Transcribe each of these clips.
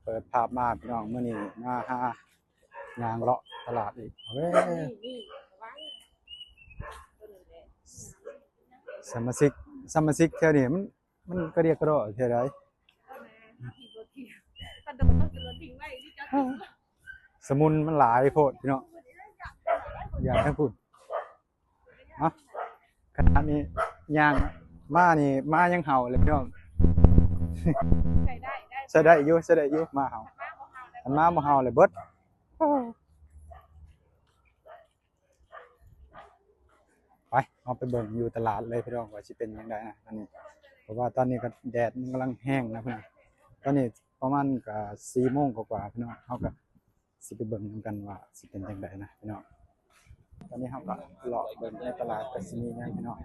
เปิดภาพมาพี่น้องมื้อนี้มาหายางเลาะตลาดอีกเว้ยสมาชิกสมาชิกแถวนี้มันก็เรียกกระโดดเท่าใดสมุนมันหลายโพดพี่น้องอยากให้พูดเนาะขนาดนี้ย่างมานี่มายังเห่าเลยพี่น้องใช้ได้อยู่มาเห่าอันมาบ่เห่าเลยเบิดไปเอาไปเบิ่งอยู่ตลาดเลยพี่น้องว่าสิเป็นจังไดนะอันนี้เพราะว่าตอนนี้ก็แดดมันกำลังแห้งนะพี่น้องตอนนี้ประมาณก็4 โมงกว่าๆพี่น้องเฮาก็สิไปเบิ่งนำกันว่าสิเป็นจังไดนะพี่น้องตอนนี้เฮาก็เลาะเบิ่งในตลาดก็สิมีหยังพี่น้อง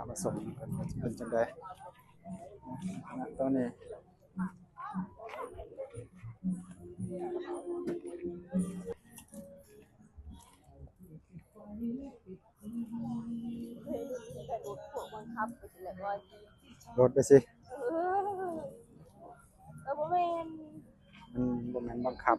มาส่งกันว่าสิเป็นจังไดนะตอนนี้รถไปสิบ่แม่นมันบ่แม่นบังคับ